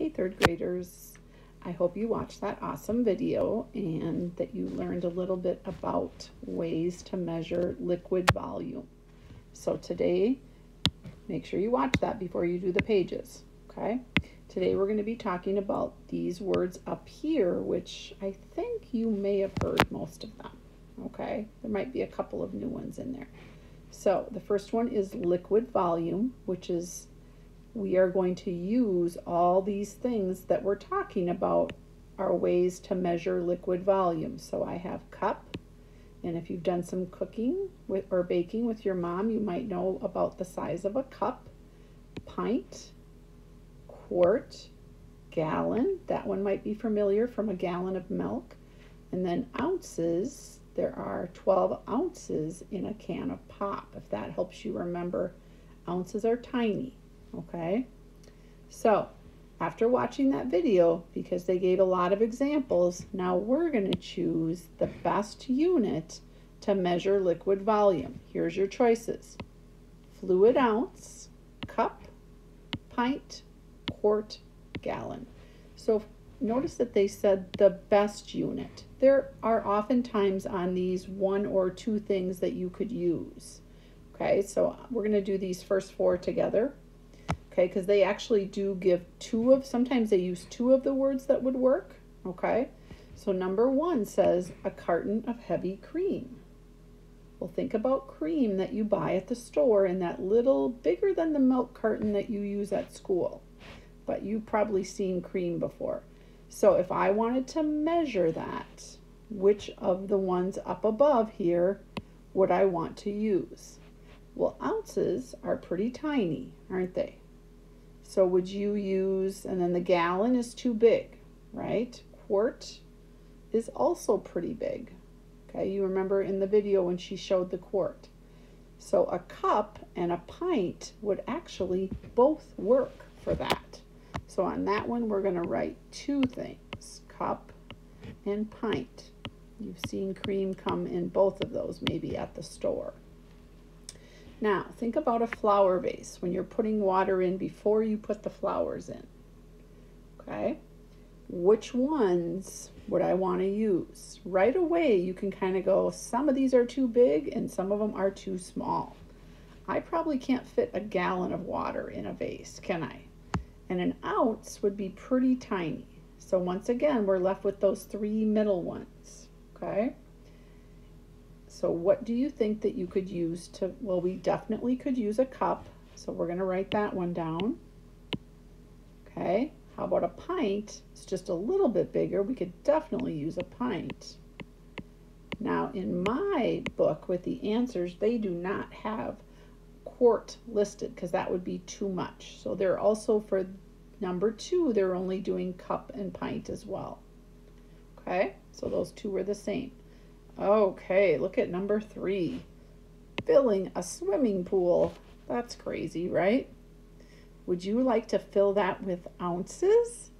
Hey third graders, I hope you watched that awesome video and that you learned a little bit about ways to measure liquid volume. So today, make sure you watch that before you do the pages, okay? Today we're going to be talking about these words up here, which I think you may have heard most of them, okay? There might be a couple of new ones in there. So the first one is liquid volume, which is we are going to use all these things that we're talking about are ways to measure liquid volume. So I have cup, and if you've done some cooking or baking with your mom, you might know about the size of a cup, pint, quart, gallon. That one might be familiar from a gallon of milk. And then ounces, there are 12 ounces in a can of pop, if that helps you remember. Ounces are tiny. Okay, so after watching that video, because they gave a lot of examples, now we're going to choose the best unit to measure liquid volume. Here's your choices: fluid ounce, cup, pint, quart, gallon. So notice that they said the best unit. There are oftentimes on these one or two things that you could use. Okay, so we're going to do these first four together. Okay, because they actually do give sometimes they use two of the words that would work. Okay, so number one says a carton of heavy cream. Well, think about cream that you buy at the store in that little bigger than the milk carton that you use at school. But you've probably seen cream before. So if I wanted to measure that, which of the ones up above here would I want to use? Well, ounces are pretty tiny, aren't they? So would you use, and then the gallon is too big, right? Quart is also pretty big. Okay, you remember in the video when she showed the quart. So a cup and a pint would actually both work for that. So on that one, we're going to write two things, cup and pint. You've seen cream come in both of those maybe at the store. Now, think about a flower vase when you're putting water in before you put the flowers in. Okay? Which ones would I want to use? Right away, you can kind of go, some of these are too big and some of them are too small. I probably can't fit a gallon of water in a vase, can I? And an ounce would be pretty tiny. So once again, we're left with those three middle ones. Okay? So what do you think that you could use to, well, we definitely could use a cup. So we're going to write that one down. Okay, how about a pint? It's just a little bit bigger. We could definitely use a pint. Now in my book with the answers, they do not have quart listed because that would be too much. So they're also for number two, they're only doing cup and pint as well. Okay, so those two are the same. Okay, look at number three. Filling a swimming pool. That's crazy, right? Would you like to fill that with ounces?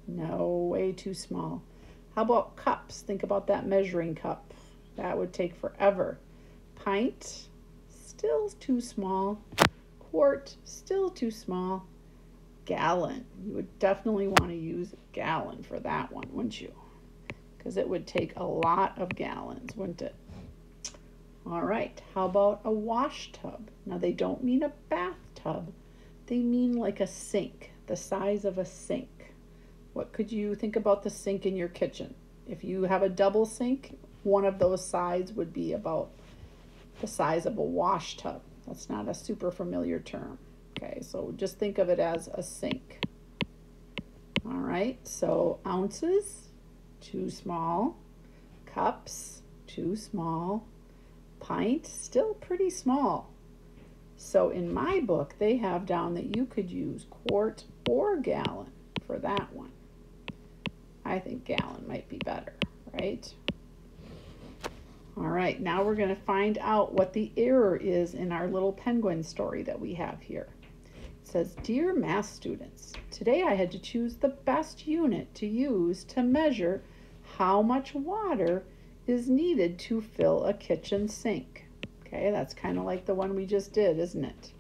No, way too small. How about cups? Think about that measuring cup. That would take forever. Pint, still too small. Quart, still too small. Gallon. You would definitely want to use a gallon for that one, wouldn't you? Because it would take a lot of gallons, wouldn't it? All right, how about a wash tub? Now they don't mean a bathtub, they mean like a sink, the size of a sink. What could you think about the sink in your kitchen? If you have a double sink, one of those sides would be about the size of a wash tub. That's not a super familiar term. Okay, so just think of it as a sink. All right, so ounces, too small. Cups, too small. Pint, still pretty small. So in my book, they have down that you could use quart or gallon for that one. I think gallon might be better, right? All right, now we're going to find out what the error is in our little penguin story that we have here. It says, "Dear math students, today I had to choose the best unit to use to measure how much water is needed to fill a kitchen sink." Okay, that's kind of like the one we just did, isn't it?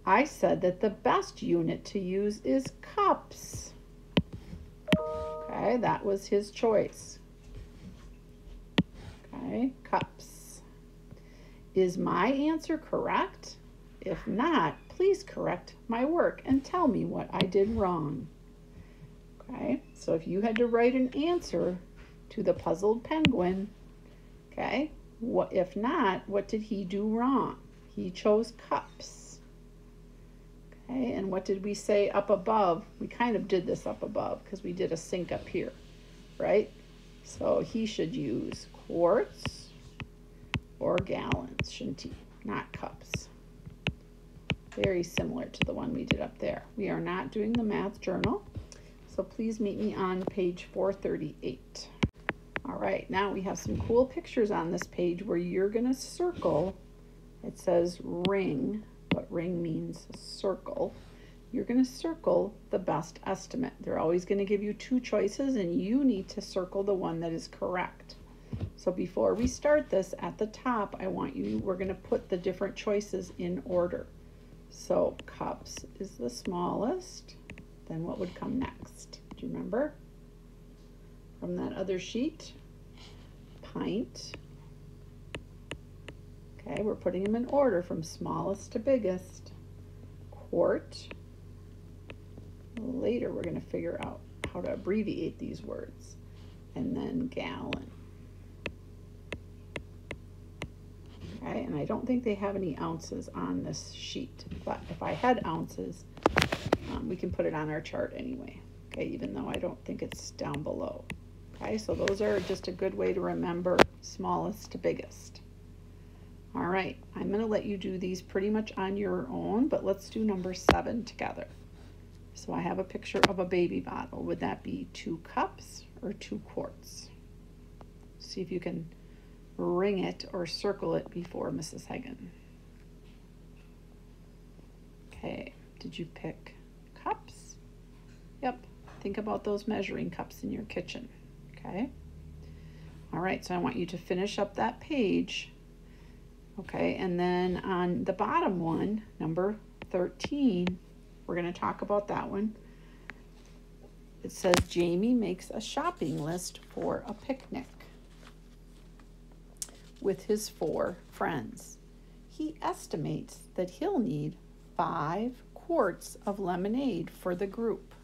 I said that the best unit to use is cups. Okay, that was his choice. Okay, cups. Is my answer correct? If not, please correct my work and tell me what I did wrong. Okay, so if you had to write an answer to the puzzled penguin, okay, if not, what did he do wrong? He chose cups. Okay, and what did we say up above? We kind of did this up above because we did a sink up here, right? So he should use quarts or gallons, shouldn't he? Not cups. Very similar to the one we did up there. We are not doing the math journal, so please meet me on page 438. All right, now we have some cool pictures on this page where you're going to circle. It says ring, but ring means circle. You're going to circle the best estimate. They're always going to give you two choices, and you need to circle the one that is correct. So before we start this, at the top, we're going to put the different choices in order. So cups is the smallest. Then what would come next? Do you remember? From that other sheet, pint. Okay, we're putting them in order from smallest to biggest. Quart. Later we're going to figure out how to abbreviate these words. And then gallon. Okay, and I don't think they have any ounces on this sheet, but if I had ounces, we can put it on our chart anyway. Okay, even though I don't think it's down below. Okay, so those are just a good way to remember smallest to biggest. All right, I'm going to let you do these pretty much on your own, but let's do number 7 together. So I have a picture of a baby bottle. Would that be 2 cups or 2 quarts? See if you can ring it or circle it before Mrs. Hagen. Okay, did you pick cups? Yep, think about those measuring cups in your kitchen. Okay, all right, so I want you to finish up that page. Okay, and then on the bottom one, number 13, we're going to talk about that one. It says Jamie makes a shopping list for a picnic with his 4 friends. He estimates that he'll need 5 quarts of lemonade for the group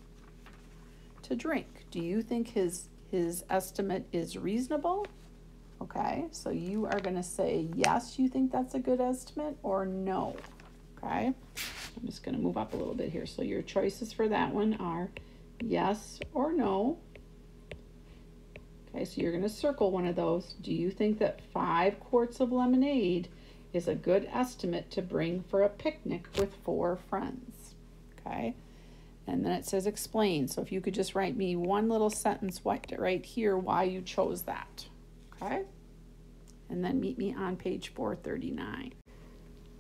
to drink. Do you think his estimate is reasonable? Okay, so you are going to say yes, you think that's a good estimate, or no. Okay, I'm just going to move up a little bit here. So your choices for that one are yes or no. Okay, so you're going to circle one of those. Do you think that 5 quarts of lemonade is a good estimate to bring for a picnic with 4 friends? Okay, and then it says explain. So if you could just write me one little sentence right here why you chose that. Okay, and then meet me on page 439.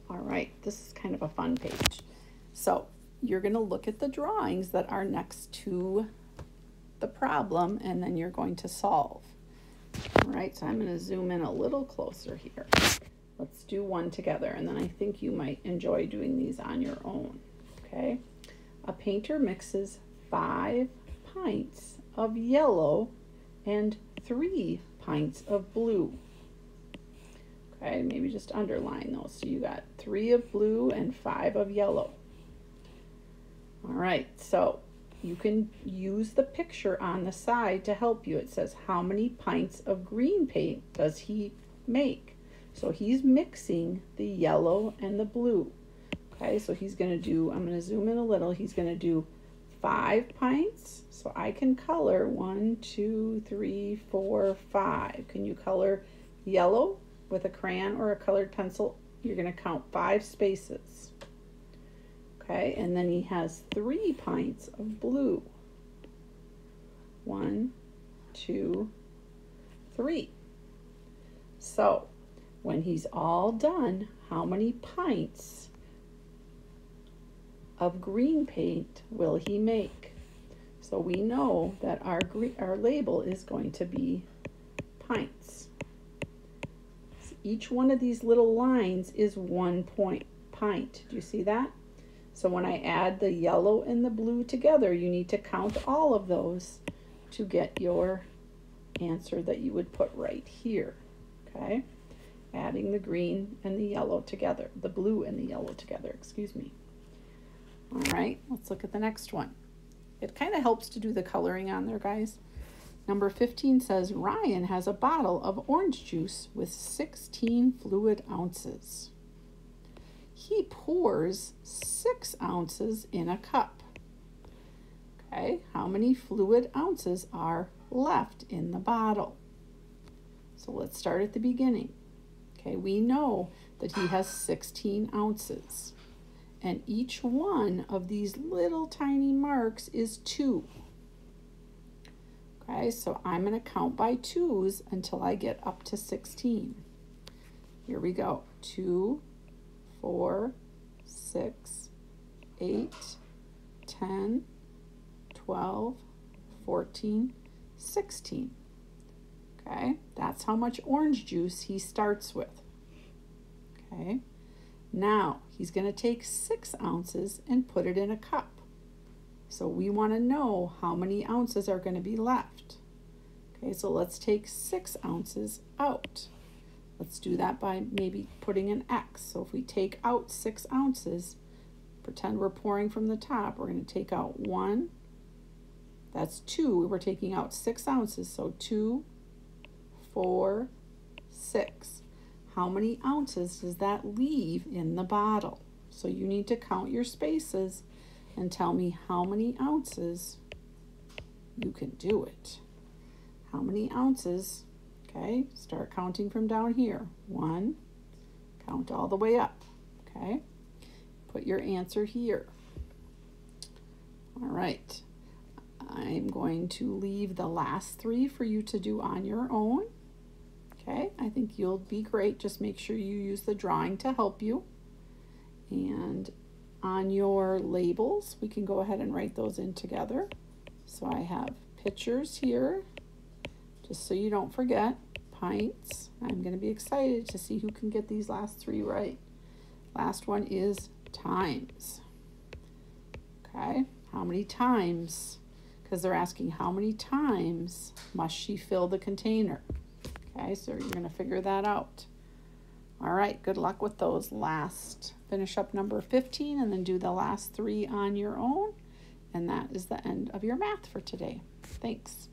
All right, this is kind of a fun page. So you're going to look at the drawings that are next to the problem, and then you're going to solve. All right, so I'm going to zoom in a little closer here. Let's do one together, and then I think you might enjoy doing these on your own. Okay, a painter mixes 5 pints of yellow and 3 pints of blue. Okay, maybe just underline those. So you got 3 of blue and 5 of yellow. All right, so you can use the picture on the side to help you. It says, how many pints of green paint does he make? So he's mixing the yellow and the blue. Okay, so he's going to do, I'm going to zoom in a little, he's going to do 5 pints. So I can color 1, 2, 3, 4, 5. Can you color yellow with a crayon or a colored pencil? You're going to count 5 spaces. Okay, and then he has 3 pints of blue. 1, 2, 3. So when he's all done, how many pints of green paint will he make? So we know that our label is going to be pints. So each one of these little lines is 1 pint. Do you see that? So when I add the yellow and the blue together, you need to count all of those to get your answer that you would put right here. Okay? Adding the green and the yellow together, the blue and the yellow together, excuse me. All right, let's look at the next one. It kind of helps to do the coloring on there, guys. Number 15 says, Ryan has a bottle of orange juice with 16 fluid ounces. He pours 6 ounces in a cup. Okay, how many fluid ounces are left in the bottle? So let's start at the beginning. Okay, we know that he has 16 ounces. And each one of these little tiny marks is 2. Okay, so I'm going to count by 2s until I get up to 16. Here we go. 2, 4, 6, 8, 10, 12, 14, 16. Okay, that's how much orange juice he starts with. Okay, now he's going to take 6 ounces and put it in a cup. So we want to know how many ounces are going to be left. Okay, so let's take 6 ounces out. Let's do that by maybe putting an X. So if we take out 6 ounces, pretend we're pouring from the top, we're going to take out 1. That's 2. We're taking out 6 ounces, so 2, 4, 6. How many ounces does that leave in the bottle? So you need to count your spaces and tell me how many ounces you can do it. How many ounces? Okay, start counting from down here. 1, count all the way up. Okay, put your answer here. All right, I'm going to leave the last 3 for you to do on your own. Okay, I think you'll be great. Just make sure you use the drawing to help you. And on your labels, we can go ahead and write those in together. So I have pictures here, just so you don't forget. Pints. I'm going to be excited to see who can get these last 3 right. Last one is times. Okay, how many times? Because they're asking how many times must she fill the container. Okay, so you're going to figure that out. All right, good luck with those last. Finish up number 15 and then do the last 3 on your own. And that is the end of your math for today. Thanks.